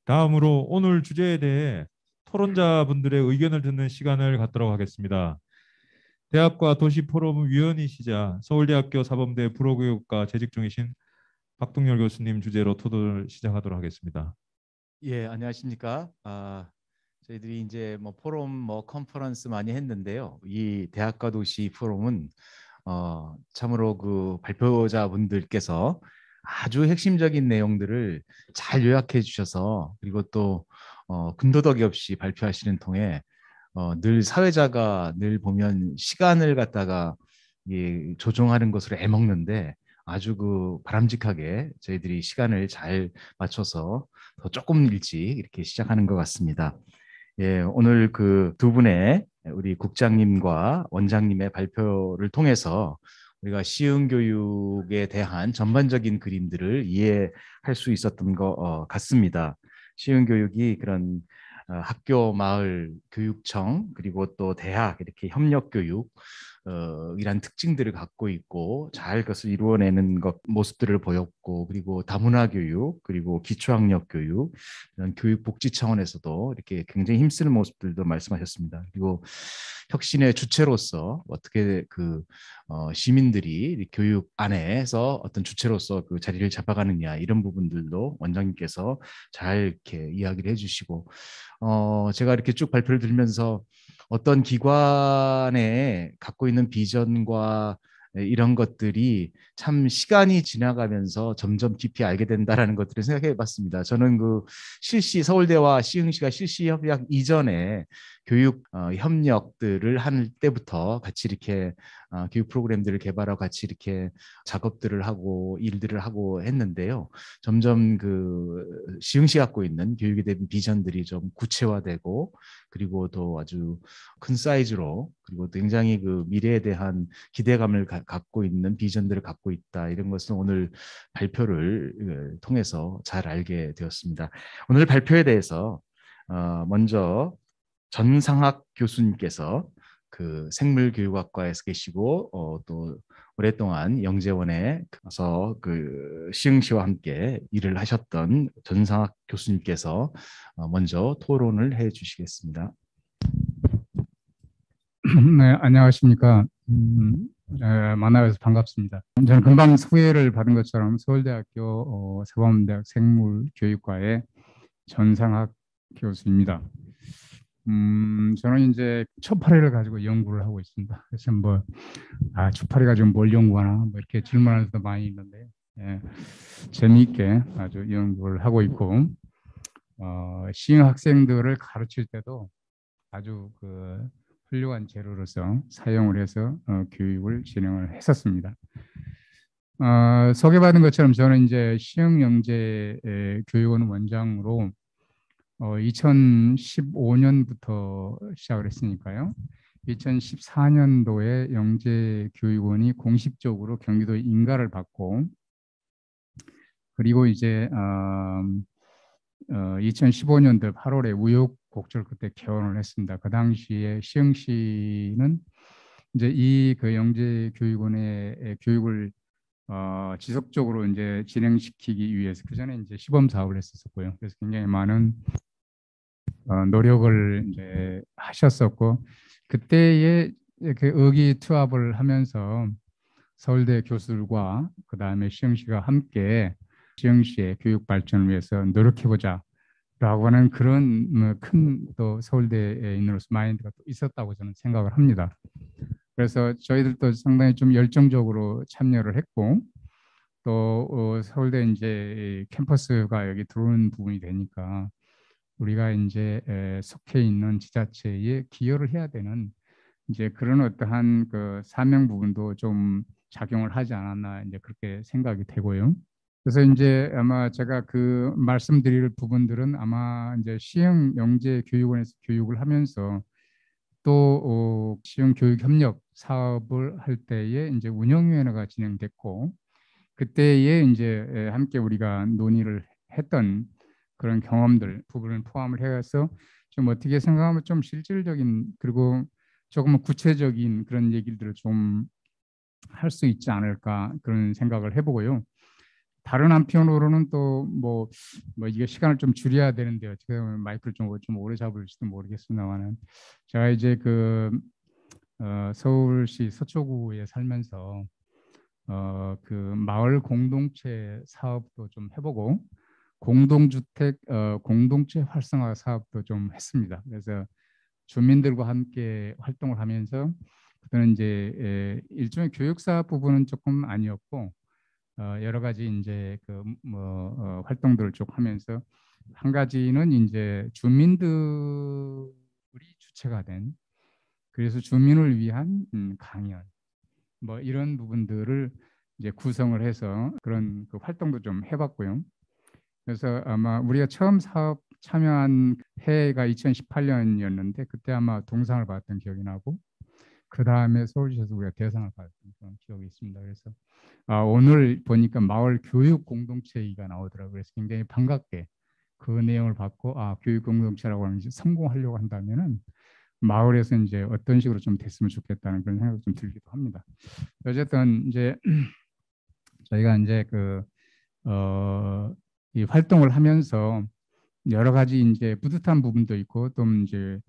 다음으로 오늘 주제에 대해 토론자분들의 의견을 듣는 시간을 갖도록 하겠습니다. 대학과 도시포럼 위원이시자 서울대학교 사범대 불어교육과 재직 중이신 박동열 교수님 주제로 토론을 시작하도록 하겠습니다. 예, 안녕하십니까? 저희들이 이제 뭐 포럼, 컨퍼런스 많이 했는데요. 이 대학과 도시 포럼은 참으로 그 발표자분들께서 아주 핵심적인 내용들을 잘 요약해 주셔서 그리고 또 군더더기 없이 발표하시는 통에 늘 사회자가 늘 보면 시간을 갖다가 조정하는 것으로 애먹는데 아주 그 바람직하게 저희들이 시간을 잘 맞춰서 더 조금 일찍 이렇게 시작하는 것 같습니다. 예, 오늘 그 두 분의 우리 국장님과 원장님의 발표를 통해서 우리가 시흥 교육에 대한 전반적인 그림들을 이해할 수 있었던 것 같습니다. 시흥 교육이 그런 학교, 마을, 교육청 그리고 또 대학 이렇게 협력 교육 이란 특징들을 갖고 있고 잘 그것을 이루어내는 것 모습들을 보였고 그리고 다문화 교육 그리고 기초학력 교육 이런 교육 복지 차원에서도 이렇게 굉장히 힘쓰는 모습들도 말씀하셨습니다. 그리고 혁신의 주체로서 어떻게 그 시민들이 교육 안에서 어떤 주체로서 그 자리를 잡아가느냐 이런 부분들도 원장님께서 잘 이렇게 이야기를 해주시고 제가 이렇게 쭉 발표를 들으면서 어떤 기관에 갖고 있는 비전과 이런 것들이 참 시간이 지나가면서 점점 깊이 알게 된다라는 것들을 생각해 봤습니다. 저는 그 서울대와 시흥시가 실시 협약 이전에 교육 협력들을 할 때부터 같이 이렇게 교육 프로그램들을 개발하고 같이 이렇게 작업들을 하고 일들을 하고 했는데요. 점점 그 시흥시 갖고 있는 교육에 대한 비전들이 좀 구체화되고 그리고 또 아주 큰 사이즈로 그리고 굉장히 그 미래에 대한 기대감을 갖고 있는 비전들을 갖고 있다. 이런 것은 오늘 발표를 통해서 잘 알게 되었습니다. 오늘 발표에 대해서 먼저 전상학 교수님께서 그 생물교육학과에서 계시고 또 오랫동안 영재원에 가서 그 시흥시와 함께 일을 하셨던 전상학 교수님께서 먼저 토론을 해 주시겠습니다. 네, 안녕하십니까. 만나뵈서 반갑습니다. 저는 금방 소개를 받은 것처럼 서울대학교 사범대학 생물교육과의 전상학 교수입니다. 저는 이제 초파리를 가지고 연구를 하고 있습니다. 그래서 초파리 가지고 뭘 연구하나 이렇게 질문하는 사람도 많이 있는데 재미있게 아주 연구를 하고 있고 시흥 학생들을 가르칠 때도 아주 그 훌륭한 재료로서 사용을 해서 교육을 진행을 했었습니다. 소개받은 것처럼 저는 이제 시흥영재 교육원 원장으로 2015년부터 시작을 했으니까요. 2014년도에 영재교육원이 공식적으로 경기도 인가를 받고 그리고 이제 2015년도 8월에 우여곡절 그때 개원을 했습니다. 그 당시에 시흥시는 이제 이 그 영재교육원의 교육을 지속적으로 이제 진행시키기 위해서 그 전에 이제 시범 사업을 했었고요. 그래서 굉장히 많은 노력을 이제 하셨었고 그때에 그 의기투합을 하면서 서울대 교수들과 그 다음에 시흥시가 함께 시흥시의 교육 발전을 위해서 노력해보자 라고 하는 그런 큰 또 서울대인으로서 마인드가 또 있었다고 저는 생각을 합니다. 그래서 저희들도 상당히 좀 열정적으로 참여를 했고 또 서울대 이제 캠퍼스가 여기 들어오는 부분이 되니까 우리가 이제 속해 있는 지자체에 기여를 해야 되는 이제 그런 어떠한 그 사명 부분도 좀 작용을 하지 않았나 이제 그렇게 생각이 되고요. 그래서 이제 아마 제가 그 말씀드릴 부분들은 아마 이제 시흥 영재 교육원에서 교육을 하면서 또 시흥 교육 협력 사업을 할 때에 이제 운영위원회가 진행됐고 그때에 이제 함께 우리가 논의를 했던 그런 경험들 부분을 포함을 해서 좀 어떻게 생각하면 좀 실질적인 그리고 조금 구체적인 그런 얘기들을 좀 할 수 있지 않을까 그런 생각을 해보고요. 다른 한편으로는 또 뭐 이게 시간을 좀 줄여야 되는데 어떻게 보면 마이크를 좀 오래 잡을지도 모르겠습니다만은 제가 이제 서울시 서초구에 살면서 그 마을 공동체 사업도 좀 해보고 공동주택 공동체 활성화 사업도 좀 했습니다. 그래서 주민들과 함께 활동을 하면서 그때는 이제 일종의 교육사 부분은 조금 아니었고 여러 가지 이제 활동들을 쭉 하면서 한 가지는 이제 주민들이 주체가 된 그래서 주민을 위한 강연 뭐 이런 부분들을 이제 구성을 해서 그런 그 활동도 좀 해봤고요. 그래서 아마 우리가 처음 사업 참여한 해가 2018년이었는데 그때 아마 동상을 받았던 기억이 나고 그 다음에 서울시에서 우리가 대상을 받았던 그런 기억이 있습니다. 그래서 오늘 보니까 마을 교육 공동체가 나오더라고요. 그래서 굉장히 반갑게 그 내용을 받고 교육 공동체라고 하는 게 성공하려고 한다면은 마을에서 이제 어떤 식으로 좀 됐으면 좋겠다는 그런 생각이 좀 들기도 합니다. 어쨌든 이제 저희가 이제 이 활동을 하면서 여러 가지 이제 뿌듯한 부분도 있고 또 이제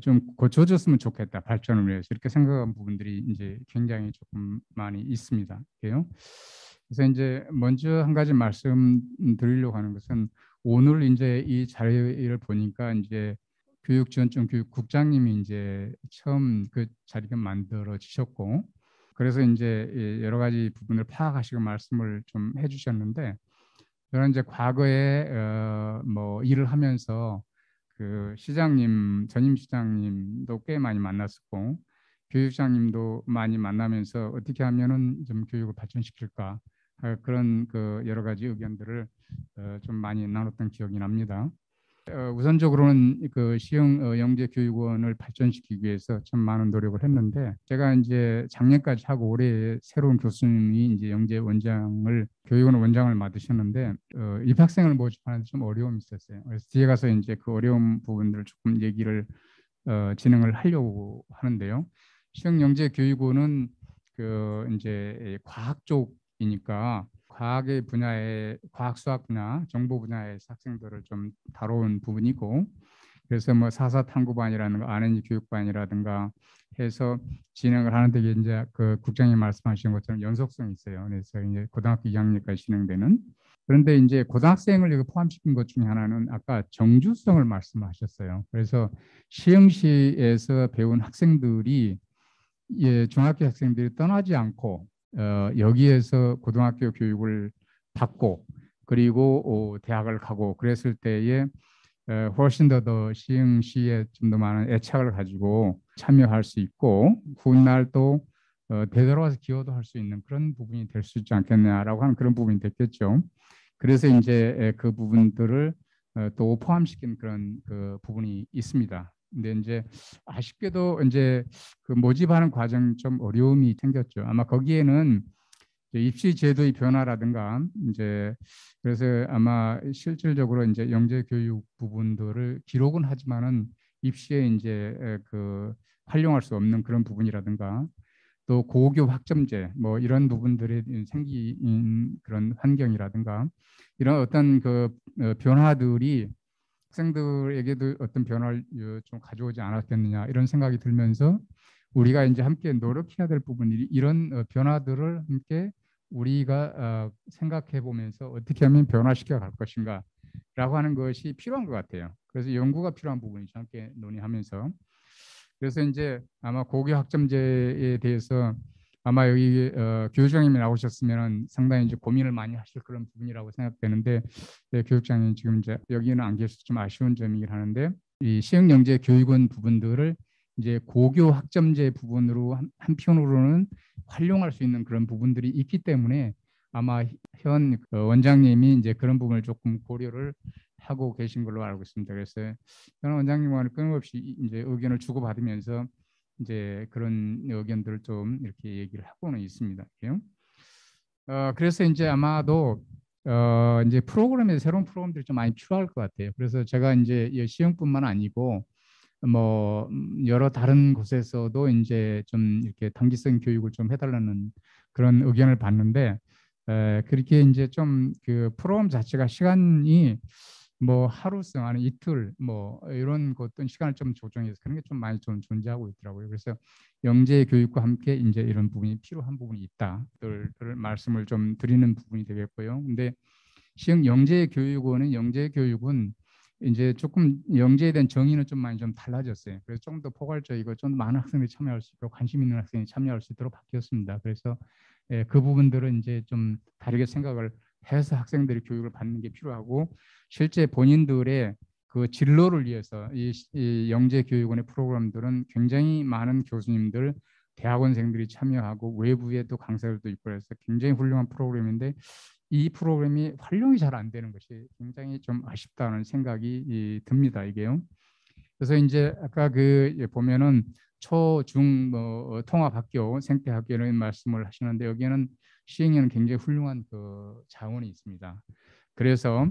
좀 고쳐졌으면 좋겠다 발전을 위해서 이렇게 생각한 부분들이 이제 굉장히 조금 많이 있습니다. 그래서 이제 먼저 한 가지 말씀드리려고 하는 것은 오늘 이제 이 자리를 보니까 이제 교육지원청교육국장님이 이제 처음 그 자리가 만들어지셨고 그래서 이제 여러 가지 부분을 파악하시고 말씀을 좀 해주셨는데 저는 이제 과거에 뭐 일을 하면서 그 시장님 전임 시장님도 꽤 많이 만났었고 교육장님도 많이 만나면서 어떻게 하면은 좀 교육을 발전시킬까 그런 그 여러 가지 의견들을 좀 많이 나눴던 기억이 납니다. 우선적으로는 그 시흥 영재교육원을 발전시키기 위해서 참 많은 노력을 했는데 제가 이제 작년까지 하고 올해 새로운 교수님이 이제 영재 원장을 교육원 원장을 맡으셨는데 입학생을 모집하는데 좀 어려움이 있었어요. 그래서 뒤에 가서 이제 그 어려운 부분들을 조금 얘기를 진행을 하려고 하는데요. 시흥 영재교육원은 그 이제 과학 쪽이니까 과학의 분야에 과학 수학 분야, 정보 분야의 학생들을 좀 다뤄온 부분이고 그래서 뭐 사사 탐구반이라든가 R&D 교육반이라든가 해서 진행을 하는데 이제 그 국장님 말씀하신 것처럼 연속성이 있어요. 그래서 이제 고등학교 2학년까지 진행되는 그런데 이제 고등학생을 여기 포함시킨 것 중에 하나는 아까 정주성을 말씀하셨어요. 그래서 시흥시에서 배운 학생들이 중학교 학생들이 떠나지 않고 여기에서 고등학교 교육을 받고 그리고 대학을 가고 그랬을 때에 훨씬 더 시흥시에 좀 더 많은 애착을 가지고 참여할 수 있고 훗날 또 되돌아와서 기여도 할 수 있는 그런 부분이 될 수 있지 않겠냐라고 하는 그런 부분이 됐겠죠. 그래서 이제 그 부분들을 또 포함시킨 그런 그 부분이 있습니다. 근데 이제 아쉽게도 이제 그 모집하는 과정 좀 어려움이 생겼죠. 아마 거기에는 입시 제도의 변화라든가 이제 그래서 아마 실질적으로 이제 영재 교육 부분들을 기록은 하지만은 입시에 이제 그 활용할 수 없는 그런 부분이라든가 또 고교 학점제 뭐 이런 부분들이 생긴 그런 환경이라든가 이런 어떤 그 변화들이 학생들에게도 어떤 변화를 좀 가져오지 않았겠느냐 이런 생각이 들면서 우리가 이제 함께 노력해야 될 부분이 이런 변화들을 함께 우리가 생각해 보면서 어떻게 하면 변화시켜 갈 것인가라고 하는 것이 필요한 것 같아요. 그래서 연구가 필요한 부분이죠. 함께 논의하면서. 그래서 이제 아마 고교 학점제에 대해서 아마 여기 교육장님이 나오셨으면 상당히 이제 고민을 많이 하실 그런 부분이라고 생각되는데 교육장님 지금 이제 여기는 안 계셔서 좀 아쉬운 점이긴 하는데 이 시흥영재 교육원 부분들을 이제 고교 학점제 부분으로 한편으로는 활용할 수 있는 그런 부분들이 있기 때문에 아마 현 원장님이 이제 그런 부분을 조금 고려를 하고 계신 걸로 알고 있습니다. 그래서 현 원장님과는 끊임없이 이제 의견을 주고받으면서 이제 그런 의견들을 좀 이렇게 얘기를 하고는 있습니다. 그래서 이제 아마도 이제 프로그램에 새로운 프로그램들이 좀 많이 필요할 것 같아요. 그래서 제가 이제 시흥뿐만 아니고 뭐 여러 다른 곳에서도 이제 좀 이렇게 단기성 교육을 좀 해달라는 그런 의견을 받는데 그렇게 이제 좀 그 프로그램 자체가 시간이 뭐 하루성 아니 이틀 뭐 이런 것도 시간을 좀 조정해서 그런 게 좀 많이 좀 존재하고 있더라고요. 그래서 영재 교육과 함께 이제 이런 부분이 필요한 부분이 있다를 말씀을 좀 드리는 부분이 되겠고요. 근데 시흥 영재 교육은 이제 조금 영재에 대한 정의는 좀 많이 좀 달라졌어요. 그래서 좀 더 포괄적이고 좀 더 많은 학생들이 참여할 수 있고 관심 있는 학생이 참여할 수 있도록 바뀌었습니다. 그래서 그 부분들은 이제 좀 다르게 생각을 해서 학생들이 교육을 받는 게 필요하고 실제 본인들의 그 진로를 위해서 이 영재 교육원의 프로그램들은 굉장히 많은 교수님들, 대학원생들이 참여하고 외부에도 강사들도 있고 그래서 굉장히 훌륭한 프로그램인데 이 프로그램이 활용이 잘 안 되는 것이 굉장히 좀 아쉽다는 생각이 듭니다. 이게요. 그래서 이제 아까 그 보면은 초, 중, 뭐 통합학교, 생태학교 이런 말씀을 하시는데 여기에는 시흥에는 굉장히 훌륭한 그 자원이 있습니다. 그래서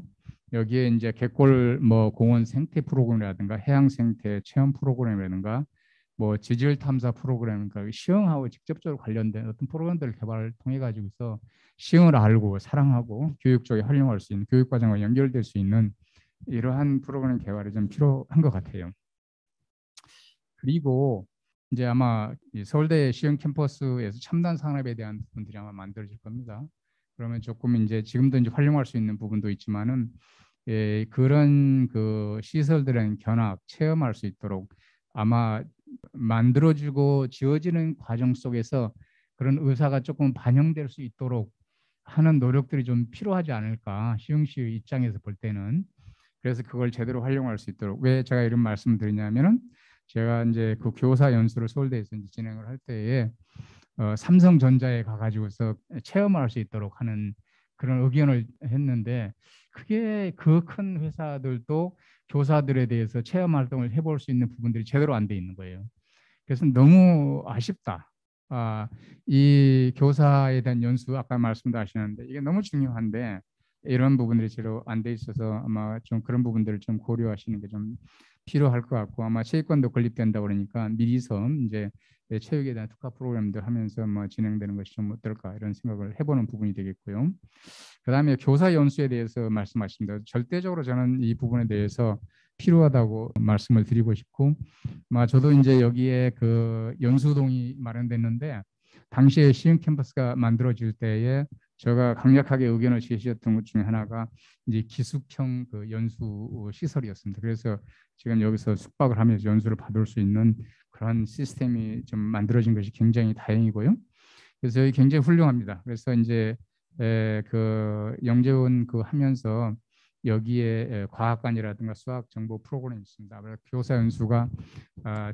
여기에 이제 갯골 뭐 공원 생태 프로그램이라든가 해양 생태 체험 프로그램이라든가 뭐 지질 탐사 프로그램, 그러니까 시흥하고 직접적으로 관련된 어떤 프로그램들을 개발을 통해 가지고서 시흥을 알고 사랑하고 교육 쪽에 활용할 수 있는 교육 과정과 연결될 수 있는 이러한 프로그램 개발이 좀 필요한 것 같아요. 그리고 이제 아마 서울대 시흥 캠퍼스에서 첨단 산업에 대한 부분들이 아마 만들어질 겁니다. 그러면 조금 이제 지금도 이제 활용할 수 있는 부분도 있지만은 그런 그 시설들은 견학 체험할 수 있도록 아마 만들어지고 지어지는 과정 속에서 그런 의사가 조금 반영될 수 있도록 하는 노력들이 좀 필요하지 않을까 시흥시 입장에서 볼 때는. 그래서 그걸 제대로 활용할 수 있도록 왜 제가 이런 말씀을 드리냐면은 제가 이제 그 교사 연수를 서울대에서 이제 진행을 할 때에 삼성전자에 가가지고서 체험할 수 있도록 하는 그런 의견을 했는데 그게 그 큰 회사들도 교사들에 대해서 체험 활동을 해볼 수 있는 부분들이 제대로 안 돼 있는 거예요. 그래서 너무 아쉽다. 이 교사에 대한 연수 아까 말씀도 하시는데 이게 너무 중요한데 이런 부분들이 제대로 안 돼 있어서 아마 좀 그런 부분들을 좀 고려하시는 게 좀 필요할 것 같고 아마 체육관도 건립된다 그러니까 미리서 이제 체육에 대한 특화 프로그램들 하면서 뭐 진행되는 것이 좀 어떨까 이런 생각을 해보는 부분이 되겠고요. 그다음에 교사 연수에 대해서 말씀하십니다. 절대적으로 저는 이 부분에 대해서 필요하다고 말씀을 드리고 싶고, 저도 이제 여기에 그 연수동이 마련됐는데 당시에 시흥 캠퍼스가 만들어질 때에 제가 강력하게 의견을 제시했던 것 중에 하나가 이제 기숙형 그 연수 시설이었습니다. 그래서 지금 여기서 숙박을 하면서 연수를 받을 수 있는 그런 시스템이 좀 만들어진 것이 굉장히 다행이고요. 그래서 여기 굉장히 훌륭합니다. 그래서 이제 그 영재원 그 하면서 여기에 과학관이라든가 수학 정보 프로그램이 있습니다. 교사 연수가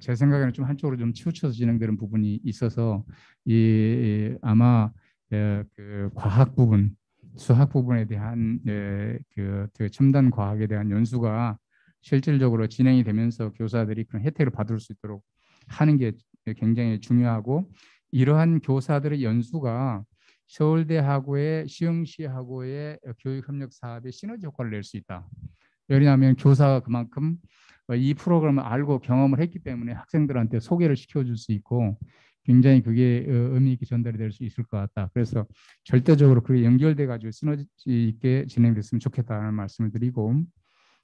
제 생각에는 좀 한쪽으로 좀 치우쳐서 진행되는 부분이 있어서 아마 그 과학 부분, 수학 부분에 대한 그 첨단 과학에 대한 연수가 실질적으로 진행이 되면서 교사들이 그런 혜택을 받을 수 있도록 하는 게 굉장히 중요하고 이러한 교사들의 연수가 서울대하고의 시흥시하고의 교육협력 사업에 시너지 효과를 낼 수 있다. 왜냐하면 교사가 그만큼 이 프로그램을 알고 경험을 했기 때문에 학생들한테 소개를 시켜줄 수 있고 굉장히 그게 의미 있게 전달이 될 수 있을 것 같다. 그래서 절대적으로 그게 연결돼 가지고 시너지 있게 진행됐으면 좋겠다는 말씀을 드리고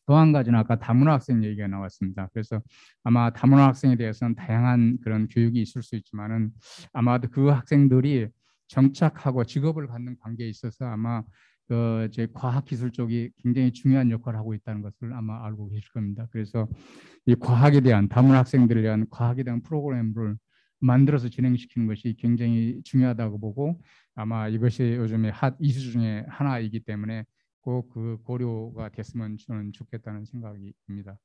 또 한 가지는 아까 다문화 학생 얘기가 나왔습니다. 그래서 아마 다문화 학생에 대해서는 다양한 그런 교육이 있을 수 있지만은 아마도 그 학생들이 정착하고 직업을 갖는 관계에 있어서 아마 제 과학기술 쪽이 굉장히 중요한 역할을 하고 있다는 것을 아마 알고 계실 겁니다. 그래서 이 과학에 대한 다문화 학생들에 대한 과학에 대한 프로그램을 만들어서 진행시키는 것이 굉장히 중요하다고 보고 아마 이것이 요즘에 핫 이슈 중에 하나이기 때문에 꼭 그 고려가 됐으면 저는 좋겠다는 생각이 듭니다.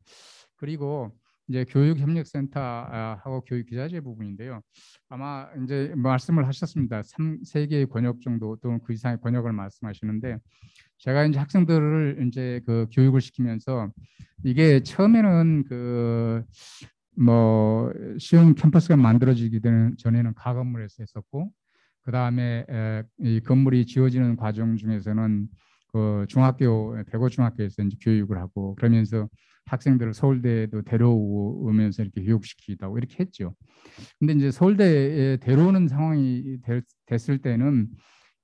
그리고 이제 교육협력센터하고 교육기자재 부분인데요. 아마 이제 말씀을 하셨습니다. 3개의 권역 정도 또는 그 이상의 권역을 말씀하시는데 제가 이제 학생들을 이제 그 교육을 시키면서 이게 처음에는 그 뭐 시흥 캠퍼스가 만들어지기 전에는 가건물에서 했었고 그 다음에 이 건물이 지어지는 과정 중에서는 그 중학교 대고 중학교에서 이제 교육을 하고 그러면서 학생들을 서울대에도 데려오면서 이렇게 교육시키기도 하고 이렇게 했죠. 근데 이제 서울대에 데려오는 상황이 됐을 때는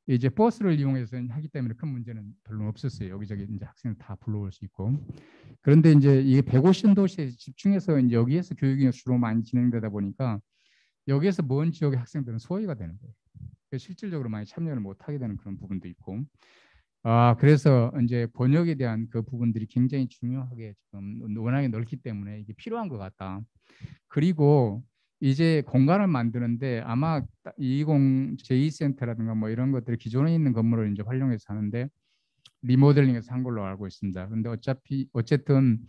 이제 버스를 이용해서 하기 때문에 큰 문제는 별로 없었어요. 여기저기 이제 학생을 다 불러올 수 있고. 그런데 이제 이게 150 도시에 집중해서 이제 여기에서 교육이 주로 많이 진행되다 보니까 여기에서 먼 지역의 학생들은 소외가 되는 거예요. 그래서 실질적으로 많이 참여를 못 하게 되는 그런 부분도 있고. 그래서 이제 번역에 대한 그 부분들이 굉장히 중요하게 지금 워낙에 넓기 때문에 이게 필요한 것 같다. 그리고 이제 공간을 만드는데 아마 20 제2센터라든가 뭐 이런 것들이 기존에 있는 건물을 이제 활용해서 하는데 리모델링해서 한 걸로 알고 있습니다. 그런데 어쨌든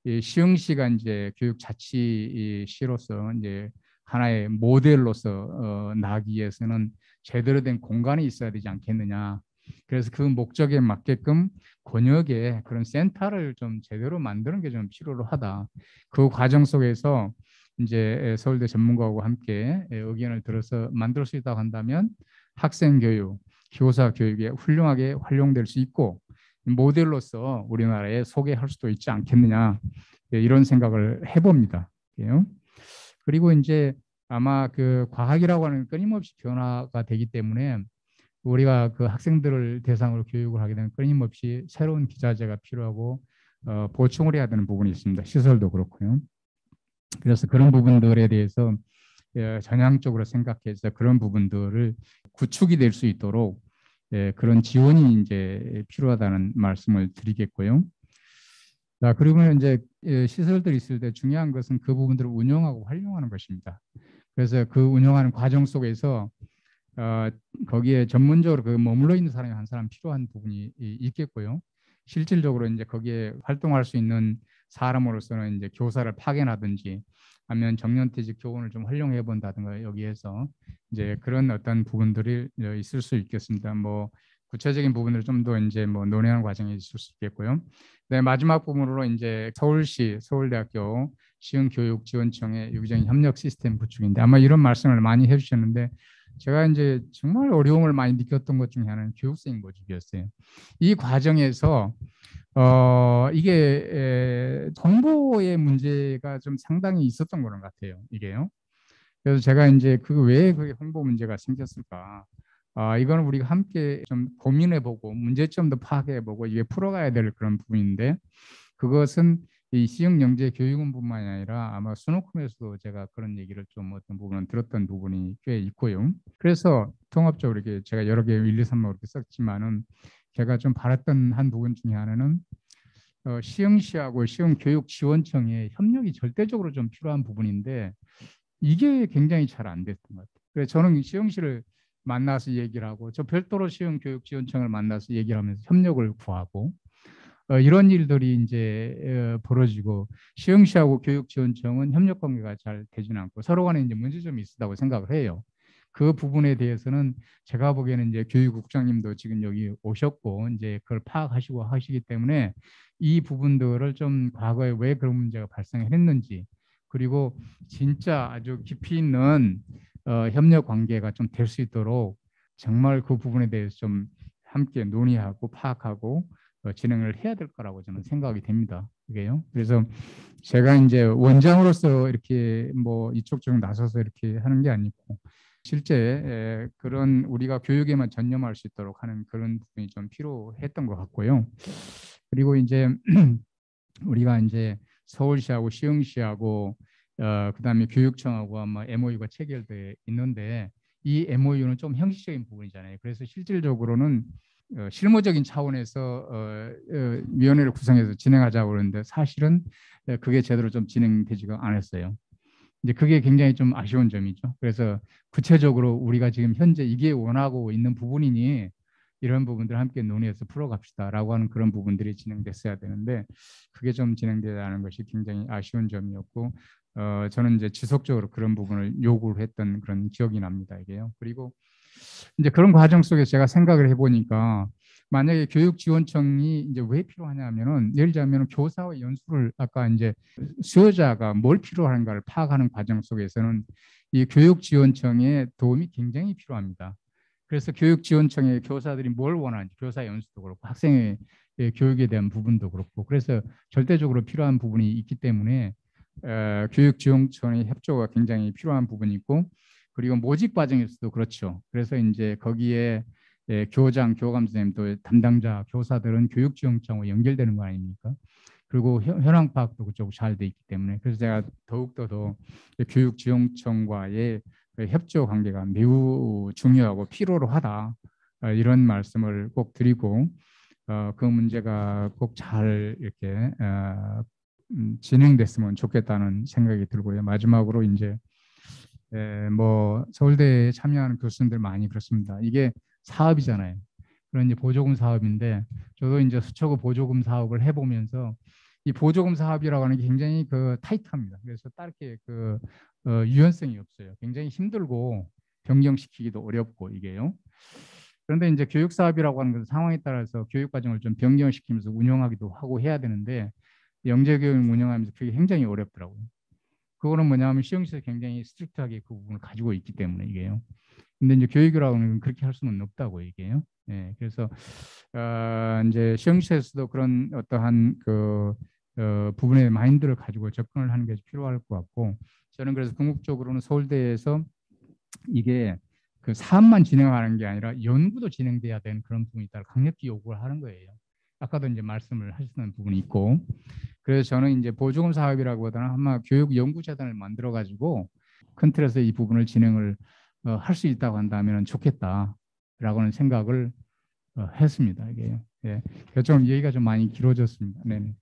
이 시흥시가 이제 교육 자치시로서 이제 하나의 모델로서 나기 위해서는 제대로 된 공간이 있어야 되지 않겠느냐. 그래서 그 목적에 맞게끔 권역에 그런 센터를 좀 제대로 만드는 게 좀 필요로 하다. 그 과정 속에서 이제 서울대 전문가하고 함께 의견을 들어서 만들 수 있다고 한다면 학생 교육, 교사 교육에 훌륭하게 활용될 수 있고 모델로서 우리나라에 소개할 수도 있지 않겠느냐 이런 생각을 해봅니다. 그리고 이제 아마 그 과학이라고 하는 끊임없이 변화가 되기 때문에 우리가 그 학생들을 대상으로 교육을 하게 되면 끊임없이 새로운 기자재가 필요하고 보충을 해야 되는 부분이 있습니다. 시설도 그렇고요. 그래서 그런 부분들에 대해서 전향적으로 생각해서 그런 부분들을 구축이 될 수 있도록 그런 지원이 이제 필요하다는 말씀을 드리겠고요. 자, 그리고 이제 시설들이 있을 때 중요한 것은 그 부분들을 운영하고 활용하는 것입니다. 그래서 그 운영하는 과정 속에서 거기에 전문적으로 그 머물러 있는 사람이 한 사람 필요한 부분이 있겠고요. 실질적으로 이제 거기에 활동할 수 있는 사람으로서는 이제 교사를 파견하든지 아니면 정년퇴직 교원을 좀 활용해 본다든가 여기에서 이제 그런 어떤 부분들이 있을 수 있겠습니다. 뭐 구체적인 부분을 좀 더 이제 뭐 논의하는 과정이 있을 수 있겠고요. 네, 마지막 부분으로 이제 서울시 서울대학교 시흥교육지원청의 유기적인 협력 시스템 구축인데 아마 이런 말씀을 많이 해주셨는데 제가 이제 정말 어려움을 많이 느꼈던 것 중에 하나는 교육생 모집이었어요. 이 과정에서 이게 정보의 문제가 좀 상당히 있었던 것 같아요. 이게요. 그래서 제가 이제 그 왜 그게 홍보 문제가 생겼을까? 이거는 우리가 함께 좀 고민해보고 문제점도 파악해보고 이게 풀어가야 될 그런 부분인데 그것은 이 시흥영재교육원뿐만이 아니라 아마 수능콤에서도 제가 그런 얘기를 좀 어떤 부분은 들었던 부분이 꽤 있고요. 그래서 통합적으로 이렇게 제가 여러 개 1, 2, 3로 이렇게 썼지만은 제가 좀 바랐던 한 부분 중에 하나는 시흥시하고 시흥교육지원청의 협력이 절대적으로 좀 필요한 부분인데 이게 굉장히 잘 안 됐던 것 같아요. 그래서 저는 시흥시를 만나서 얘기를 하고 저 별도로 시흥교육지원청을 만나서 얘기를 하면서 협력을 구하고 이런 일들이 이제 벌어지고 시흥시하고 교육지원청은 협력 관계가 잘 되지는 않고 서로 간에 이제 문제점이 있다고 생각을 해요. 그 부분에 대해서는 제가 보기에는 이제 교육국장님도 지금 여기 오셨고 이제 그걸 파악하시고 하시기 때문에 이 부분들을 좀 과거에 왜 그런 문제가 발생했는지 그리고 진짜 아주 깊이 있는 협력 관계가 좀 될 수 있도록 정말 그 부분에 대해서 좀 함께 논의하고 파악하고 진행을 해야 될 거라고 저는 생각이 됩니다. 그게요. 그래서 제가 이제 원장으로서 이렇게 뭐 이쪽 쪽 나서서 이렇게 하는 게 아니고 실제 그런 우리가 교육에만 전념할 수 있도록 하는 그런 부분이 좀 필요했던 것 같고요. 그리고 이제 우리가 이제 서울시하고 시흥시하고 그다음에 교육청하고 아마 MOU가 체결돼 있는데 이 MOU는 좀 형식적인 부분이잖아요. 그래서 실질적으로는 실무적인 차원에서 위원회를 구성해서 진행하자고 그러는데 사실은 그게 제대로 좀 진행되지가 않았어요. 이제 그게 굉장히 좀 아쉬운 점이죠. 그래서 구체적으로 우리가 지금 현재 이게 원하고 있는 부분이니 이런 부분들 함께 논의해서 풀어갑시다라고 하는 그런 부분들이 진행됐어야 되는데 그게 좀 진행되지 않은 것이 굉장히 아쉬운 점이었고 저는 이제 지속적으로 그런 부분을 요구를 했던 그런 기억이 납니다. 이게요. 그리고 이제 그런 과정 속에 제가 생각을 해보니까 만약에 교육지원청이 이제 왜 필요하냐면은 예를 들자면 교사와 연수를 아까 이제 수요자가 뭘 필요한가를 파악하는 과정 속에서는 이 교육지원청의 도움이 굉장히 필요합니다. 그래서 교육지원청의 교사들이 뭘 원하는지 교사 연수도 그렇고 학생의 교육에 대한 부분도 그렇고 그래서 절대적으로 필요한 부분이 있기 때문에 교육지원청의 협조가 굉장히 필요한 부분이 있고 그리고 모집 과정에서도 그렇죠. 그래서 이제 거기에 교장, 교감 선생님 또 담당자 교사들은 교육지원청과 연결되는 거 아닙니까? 그리고 현황 파악도 그쪽 잘 돼 있기 때문에 그래서 제가 더욱더 더 교육지원청과의 그 협조 관계가 매우 중요하고 필요로 하다 이런 말씀을 꼭 드리고 그 문제가 꼭 잘 이렇게 진행됐으면 좋겠다는 생각이 들고요. 마지막으로 이제 뭐 서울대에 참여하는 교수님들 많이 그렇습니다. 이게 사업이잖아요. 그런 이제 보조금 사업인데 저도 이제 수초고 보조금 사업을 해보면서 이 보조금 사업이라고 하는 게 굉장히 그 타이트합니다. 그래서 딱히 그 유연성이 없어요. 굉장히 힘들고 변경시키기도 어렵고 이게요. 그런데 이제 교육 사업이라고 하는 것은 상황에 따라서 교육 과정을 좀 변경시키면서 운영하기도 하고 해야 되는데 영재 교육 운영하면서 그게 굉장히 어렵더라고요. 그거는 뭐냐면 시험시에서 굉장히 스트릭트하게 그 부분을 가지고 있기 때문에 이게요. 근데 이제 교육이라고는 그렇게 할 수는 없다고 이게요. 예, 그래서 이제 시험시에서도 그런 어떠한 그 부분의 마인드를 가지고 접근을 하는 게 필요할 것 같고 저는 그래서 궁극적으로는 서울대에서 이게 그 사업만 진행하는 게 아니라 연구도 진행돼야 되는 그런 부분이 있다 강력히 요구를 하는 거예요. 아까도 이제 말씀을 하시는 부분이 있고 그래서 저는 이제 보조금 사업이라기보다는 아마 교육 연구재단을 만들어 가지고 큰 틀에서 이 부분을 진행을 할 수 있다고 한다면 좋겠다라고는 생각을 했습니다. 이게요. 예, 좀 얘기가 좀 많이 길어졌습니다. 네.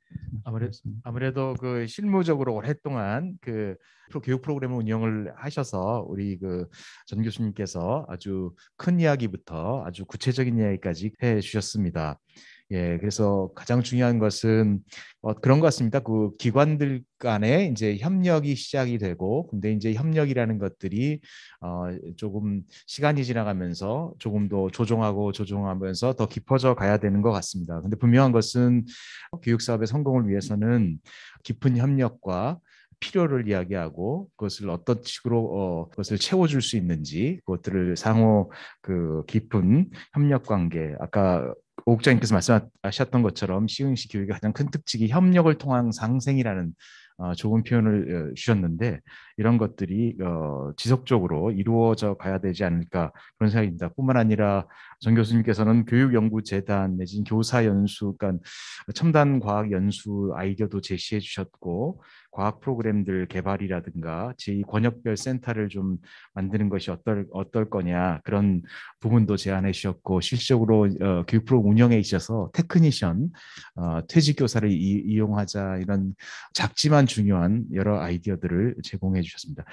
아무래도 그 실무적으로 오랫동안 그 교육 프로그램을 운영을 하셔서 우리 그 전 교수님께서 아주 큰 이야기부터 아주 구체적인 이야기까지 해 주셨습니다. 예, 그래서 가장 중요한 것은 그런 것 같습니다. 그 기관들 간에 이제 협력이 시작이 되고, 근데 이제 협력이라는 것들이 조금 시간이 지나가면서 조금 더 조정하면서 더 깊어져 가야 되는 것 같습니다. 근데 분명한 것은 교육 사업의 성공을 위해서는 깊은 협력과 필요를 이야기하고 그것을 어떤 식으로 그것을 채워줄 수 있는지 그것들을 상호 그 깊은 협력 관계 아까 오 국장님께서 말씀하셨던 것처럼 시흥시 교육의 가장 큰 특징이 협력을 통한 상생이라는 좋은 표현을 주셨는데 이런 것들이 지속적으로 이루어져 가야 되지 않을까 그런 생각입니다. 뿐만 아니라 전 교수님께서는 교육연구재단 내지는 교사연수, 그러니까 첨단 과학 연수 아이디어도 제시해 주셨고 과학 프로그램들 개발이라든가 제2권역별 센터를 좀 만드는 것이 어떨 거냐 그런 부분도 제안해 주셨고 실질적으로 교육 프로그램 운영에 있어서 테크니션, 퇴직 교사를 이용하자 이런 작지만 중요한 여러 아이디어들을 제공해 주셨습니다.